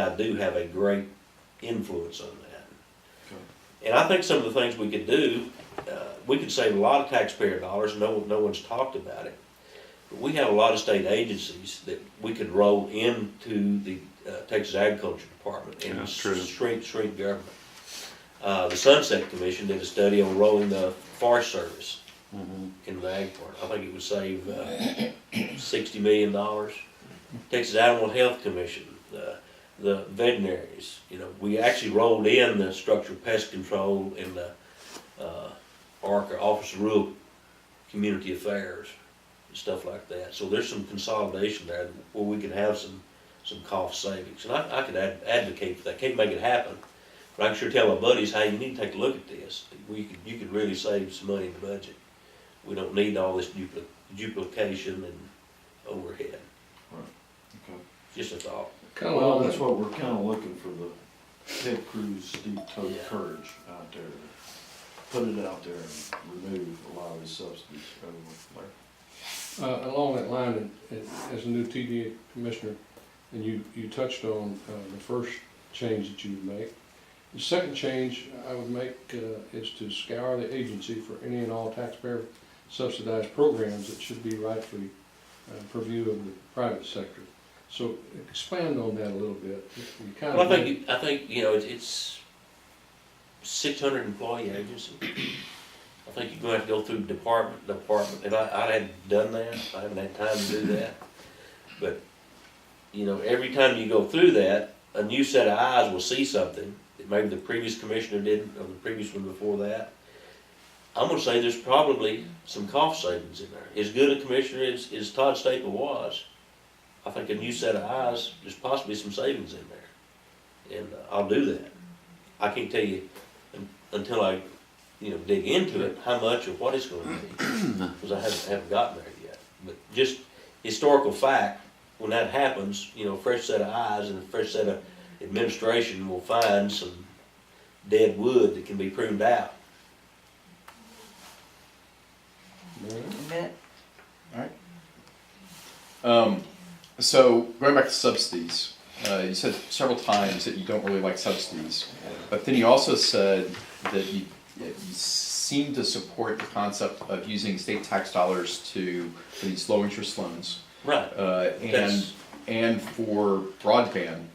I do have a great influence on that. And I think some of the things we could do, we could save a lot of taxpayer dollars. No one's talked about it. But we have a lot of state agencies that we could roll into the Texas Agriculture Department and shrink government. The Sunset Commission did a study on rolling the Forest Service in the ag part. I think it would save $60 million. Texas Animal Health Commission, the veterinaries, we actually rolled in the structured pest control and the ARC, Office of Rural Community Affairs, and stuff like that. So there's some consolidation there where we could have some cost savings. And I could advocate for that. Can't make it happen, but I can sure tell my buddies, hey, you need to take a look at this. You could really save some money in the budget. We don't need all this duplication and overhead. Right. Okay. Just a thought. Well, that's what we're kind of looking for, the head crew's deep toe courage out there to put it out there and remove a lot of these subsidies. Along that line, as a new TDA commissioner, and you touched on the first change that you would make. The second change I would make is to scour the agency for any and all taxpayer subsidized programs that should be rightfully purview of the private sector. So expand on that a little bit. Well, I think it's 600 employee agency. I think you're going to have to go through department, and I hadn't done that. I haven't had time to do that. But every time you go through that, a new set of eyes will see something that maybe the previous commissioner didn't, or the previous one before that. I'm going to say there's probably some cost savings in there. As good a commissioner as Todd Staple was, I think a new set of eyes, there's possibly some savings in there. And I'll do that. I can't tell you until I, dig into it, how much or what it's going to be, because I haven't gotten there yet. But just historical fact, when that happens, a fresh set of eyes and a fresh set of administration will find some dead wood that can be pruned out. So going back to subsidies, you said several times that you don't really like subsidies, but then you also said that you seem to support the concept of using state tax dollars for these low interest loans. Right. And for broadband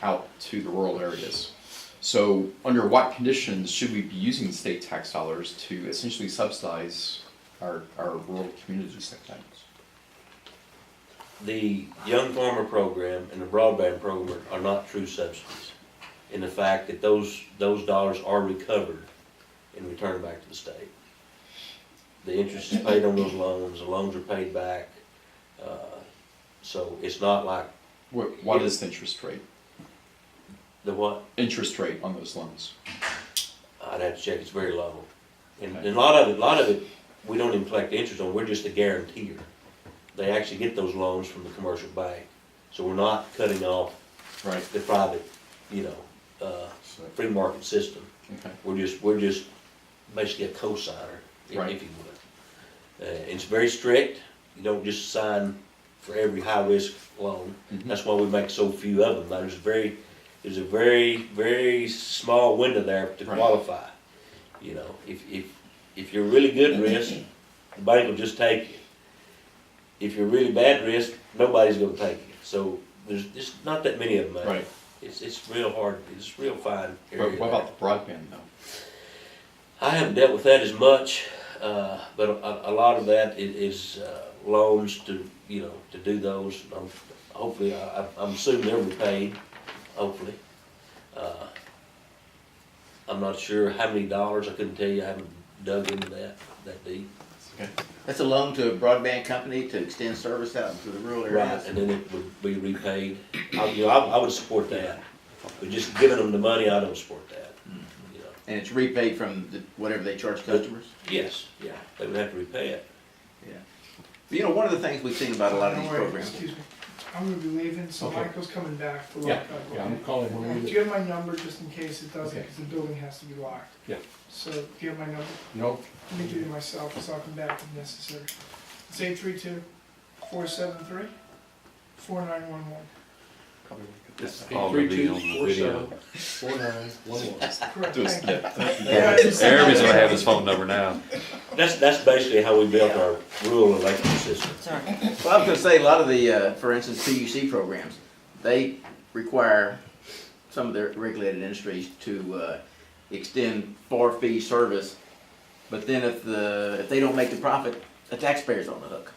out to the rural areas. So under what conditions should we be using the state tax dollars to essentially subsidize our rural communities sometimes? The Young Farmer Program and the broadband program are not true subsidies in the fact that those dollars are recovered and returned back to the state. The interest is paid on those loans, the loans are paid back. So it's not like... What is the interest rate? The what? Interest rate on those loans. I'd have to check, it's very low. And Okay. a lot of it, we don't even collect the interest on, we're just a guarantor. They actually get those loans from the commercial bank. So we're not cutting off the private, free market system. Okay. We're just basically a co-signer, if you would. It's very strict. You don't just sign for every high-risk loan. Mm-hmm. That's why we make so few of them. There's a very, very small window there to qualify. If you're really good risk, the bank will just take you. If you're really bad risk, nobody's going to take you. So there's just not that many of them there. Right. It's real hard. It's real fine area. What about the broadband though? I haven't dealt with that as much, but a lot of that is loans to do those. Hopefully, I'm assuming they're repaid. Hopefully, I'm not sure how many dollars. I couldn't tell you. I haven't dug into that deep. Okay. That's a loan to a broadband company to extend service out into the rural areas. Right, and then it would be repaid. I would support that, but just giving them the money, I don't support that. And it's repaid from whatever they charge customers? Yes, yeah, they would have to repay it. Yeah. But one of the things we've seen about a lot of these Don't worry, programs. Excuse me, I'm gonna be leaving, so Okay. Michael's coming back to Yeah, lock up. yeah, I'm calling one of Do you. you have my number just in case it doesn't, Okay. because the building has to be locked? Yeah. So, do you have my number? Nope. Let me give you myself, so I'll come back if necessary. It's 832-473-4911. Probably It's all gonna be on the video. 832-47-4911. Correct, Just- thank you. yeah, thank you. Yeah, I just- Everybody's gonna have his phone number now. That's basically how we built our rural electric system. Well, I was gonna say, a lot of the, for instance, PUC programs, they require some of their regulated industries to, extend for-fee service. But then if they don't make the profit, the taxpayer's on the hook.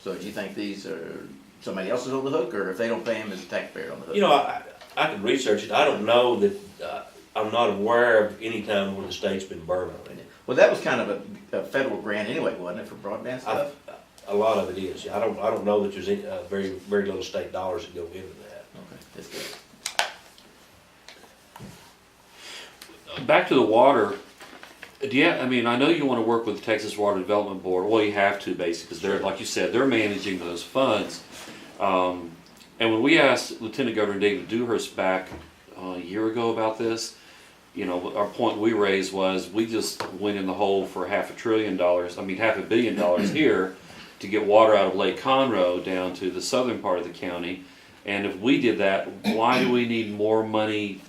So do you think these are, somebody else is on the hook, or if they don't pay them, is the taxpayer on the hook? You know, I could research it. I don't know that, I'm not aware of any time when the state's been burned on it. Well, that was kind of a federal grant anyway, wasn't it, for broadband stuff? A lot of it is. I don't know that there's any, very, very little state dollars that go into that. Okay, that's good. Back to the water, I mean, I know you wanna work with the Texas Water Development Board, well, you have to basically, because they're, like you said, they're managing those funds. And when we asked Lieutenant Governor David Dewhurst back a year ago about this, you know, our point we raised was, we just went in the hole for $500 billion here to get water out of Lake Conroe down to the southern part of the county. And if we did that, why do we need more money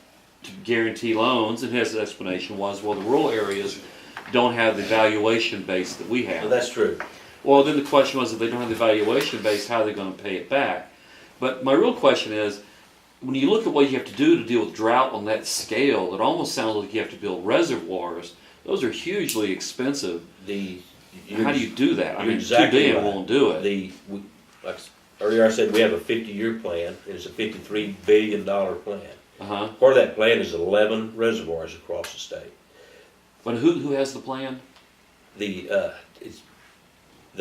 to guarantee loans? And his explanation was, well, the rural areas don't have the valuation base that we So have. that's true. Well, then the question was, if they don't have the valuation base, how are they gonna pay it back? But my real question is, when you look at what you have to do to deal with drought on that scale, it almost sounds like you have to build reservoirs. Those are hugely expensive. How do you do that? I You're mean, exactly 2 billion right. won't do it. Like earlier I said, we have a 50-year plan, and it's a $53 billion plan. Uh-huh. Part of that plan is 11 reservoirs across the state. But who has the plan? The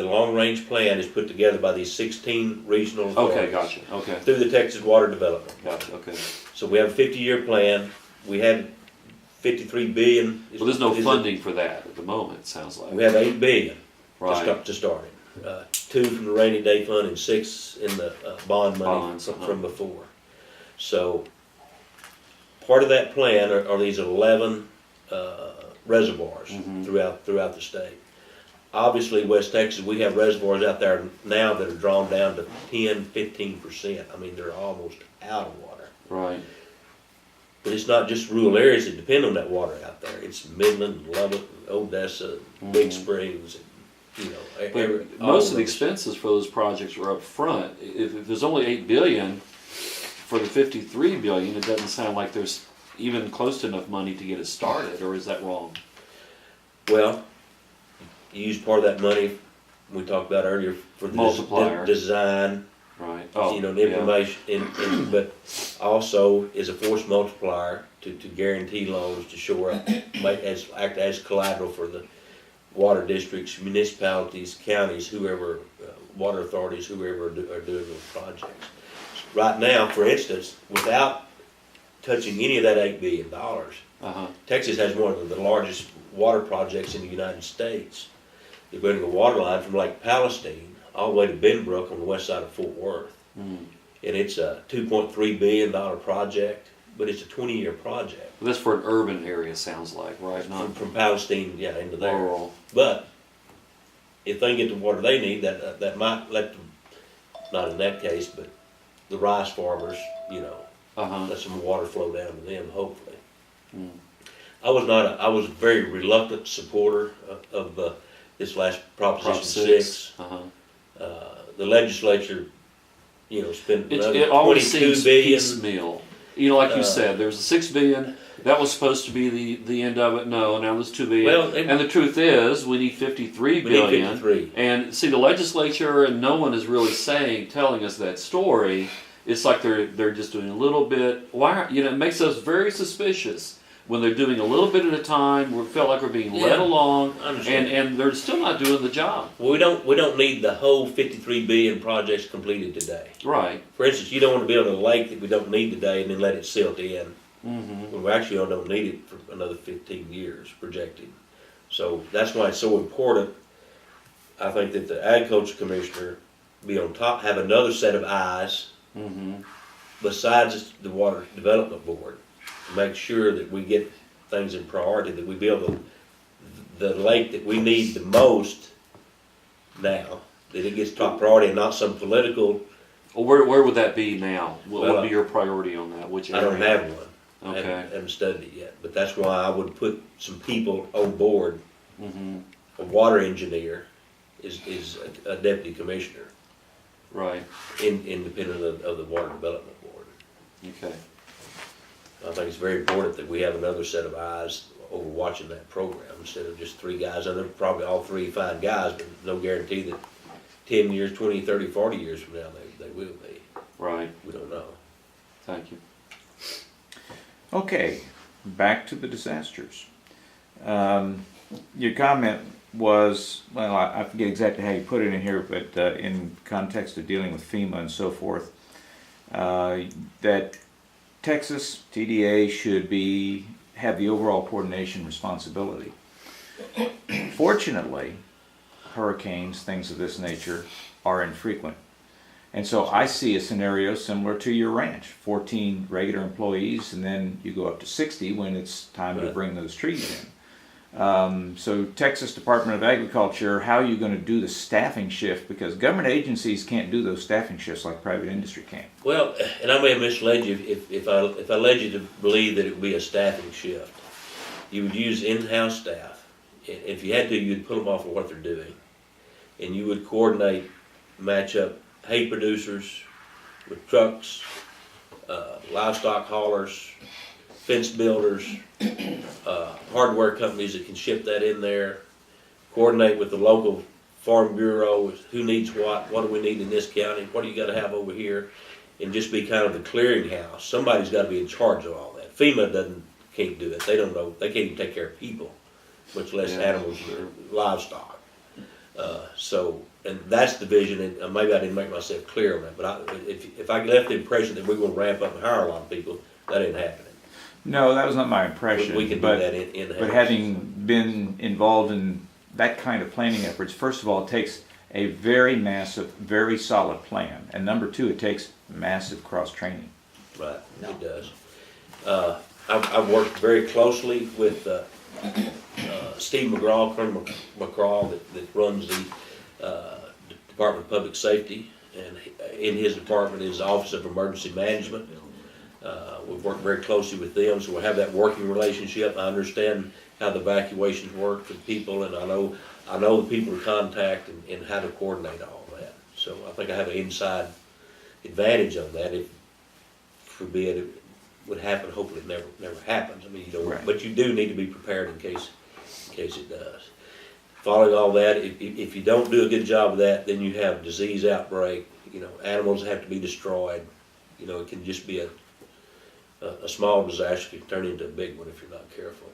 long-range plan is put together by these 16 regional Okay, authorities gotcha, okay, through the Texas Water Development. gotcha, okay. So we have a 50-year plan. We have 53 billion. Well, there's no funding for that at the moment, it sounds like. We have 8 billion Right, to start it. 2 from the rainy day fund and 6 in the bond money Bonds, from before. So part of that plan are these 11 reservoirs Mhm. throughout the state. Obviously, West Texas, we have reservoirs out there now that are drawn down to 10-15%. I mean, they're almost out of water. right. But it's not just rural areas that depend on that water out there. It's Midland, Lubbock, Odessa, Big Springs, you know. But all most of the those. expenses for those projects are up front. If there's only 8 billion for the 53 billion, it doesn't sound like there's even close to enough money to get it started, or is that wrong? Well, you use part of that money we talked about earlier for the Multiplier. design, Right. you know, the information, but also is a force multiplier to guarantee loans to shore up, act as collateral for the water districts, municipalities, counties, whoever, water authorities, whoever are doing those projects. Right now, for instance, without touching any of that $8 billion, Uh-huh. Texas has one of the largest water projects in the United States. They're building a water line from Lake Palestine all the way to Benbrook on the west side of Fort Worth. Mm. And it's a $2.3 billion project, but it's a 20-year project. But that's for an urban area, sounds like, right? Not From Palestine, into there. rural. But if they get the water they need, that might let them, not in that case, but the rice farmers, Uh-huh. let some water flow down to them, hopefully. Mm. I was a very reluctant supporter of this last Proposition Prop 6. Uh-huh. The legislature, spent It another always 22 seems billion. piecemeal. You know, like you said, there was the 6 billion, that was supposed to be the end of it. No, now there's 2 billion. Well, and the truth is, we need 53 We billion. need 53. And see, the legislature and no one is really telling us that story. It's like they're just doing a little bit. Why? It makes us very suspicious when they're doing a little bit at a time. We feel like we're being led along, I understand. and they're still not doing the job. Well, we don't need the whole 53 billion projects completed today. Right. For instance, you don't want to build a lake that we don't need today and then let it silt in. Mm-hmm. Well, we actually don't need it for another 15 years projected. So that's why it's so important. I think that the agriculture commissioner be on top, have another set of eyes Mm-hmm. besides the water development board, to make sure that we get things in priority, that we build the lake that we need the most now, that it gets top priority and not some political Well, where would that be now? What Well, would be your priority on that? Which I area? don't have one. I Okay. haven't studied it yet, but that's why I would put some people on board. Mm-hmm. A water engineer is a deputy commissioner, Right. independent of the Water Development Board. Okay. I think it's very important that we have another set of eyes over watching that program instead of just three guys. And they're probably all three fine guys, but no guarantee that 10 years, 20, 30, 40 years from now they will be. Right. We don't know. Thank you. Okay, back to the disasters. Your comment was, well, I forget exactly how you put it in here, but in context of dealing with FEMA and so forth, that Texas TDA should have the overall coordination responsibility. Fortunately, hurricanes, things of this nature, are infrequent. And so I see a scenario similar to your ranch, 14 regular employees, and then you go up to 60 when it's time to Right. bring those trees in. So Texas Department of Agriculture, how are you going to do the staffing shift? Because government agencies can't do those staffing shifts like private industry can. Well, and I may have misled you if I led you to believe that it would be a staffing shift. You would use in-house staff. If you had to, you'd put them off of what they're doing. And you would coordinate, match up hay producers with trucks, livestock haulers, fence builders, hardware companies that can ship that in there, coordinate with the local farm bureau, who needs what do we need in this county, what do you gotta have over here, and just be kind of the clearinghouse. Somebody's gotta be in charge of all that. FEMA can't do it. They don't know, they can't even take care of people, much less Yeah, animals or livestock. And that's the vision, and maybe I didn't make myself clear on that, but if I left the impression that we're gonna ramp up and hire a lot of people, that ain't happening. No, that was not my impression. We can do but, that in-house. But having been involved in that kind of planning efforts, first of all, it takes a very massive, very solid plan. And number two, it takes massive cross-training. Right, it does. I've worked very closely with Steve McGraw, Colonel McGraw, that runs the Department of Public Safety, and in his department is the Office of Emergency Management. We've worked very closely with them, so we have that working relationship. I understand how the evacuations work for people, and I know the people to contact and how to coordinate all that. So I think I have an inside advantage on that. If forbid it would happen, hopefully it never happens. I mean, you don't, Right. but you do need to be prepared in case it does. Following all that, if you don't do a good job of that, then you have disease outbreak. You know, animals have to be destroyed. You know, it can just be a small disaster can turn into a big one if you're not careful.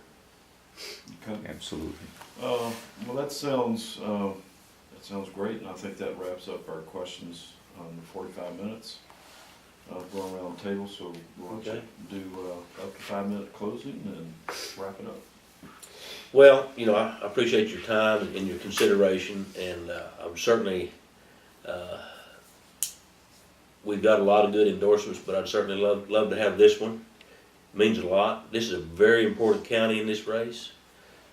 Okay. Absolutely. Well, that sounds great, and I think that wraps up our questions on the 45 minutes. Going around the table, so we'll Okay. do up to 5-minute closing and wrap it up. Well, you know, I appreciate your time and your consideration, and I'm certainly, we've got a lot of good endorsements, but I'd certainly love to have this one. It means a lot. This is a very important county in this race.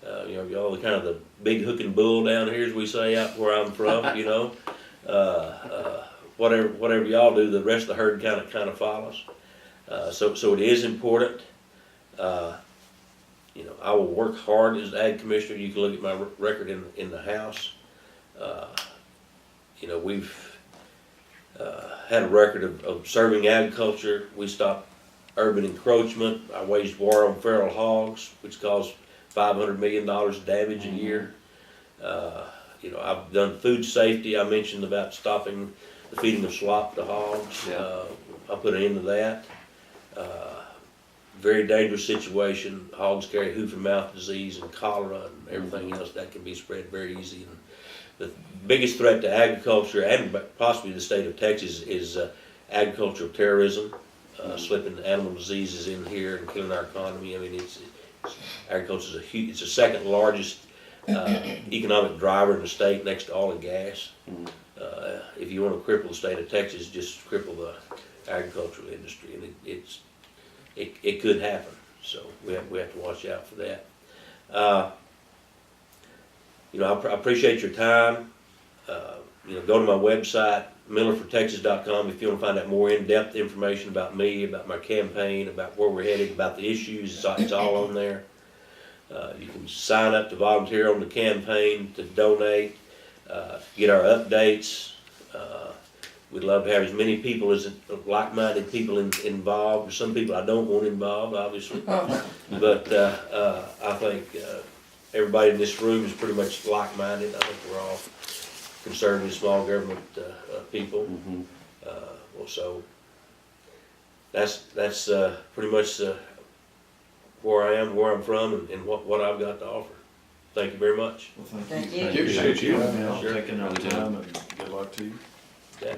You know, y'all are kind of the big hook and bull down here, as we say out where I'm from, you know. Whatever y'all do, the rest of the herd kind of follows. So it is important. You know, I will work hard as ag commissioner. You can look at my record in the House. You know, we've had a record of serving agriculture. We stopped urban encroachment. I waged war on feral hogs, which caused $500 million damage a year. You know, I've done food safety. I mentioned about stopping the feeding of slop to hogs. Yeah. I put an end to that. Very dangerous situation. Hogs carry hoof and mouth disease and cholera and everything else that can be spread very easy. And the biggest threat to agriculture and possibly the state of Texas is agricultural terrorism, slipping animal diseases in here and killing our economy. I mean, agriculture is it's the second largest economic driver in the state next to oil and gas. If you want to cripple the state of Texas, just cripple the agricultural industry, and it could happen. So we have to watch out for that. You know, I appreciate your time. You know, go to my website, MillerForTexas.com if you want to find out more in-depth information about me, about my campaign, about where we're headed, about the issues. It's all on there. You can sign up to volunteer on the campaign, to donate, get our updates. We'd love to have as many people as like-minded people involved. There's some people I don't want involved, obviously, but I think everybody in this room is pretty much like-minded. I think we're all conservative, small government people. Mhm. Well, so that's pretty much where I am, where I'm from, and what I've got to offer. Thank you very much. Well, Thank you. Appreciate you Sure. taking our time, and good luck to you. Okay.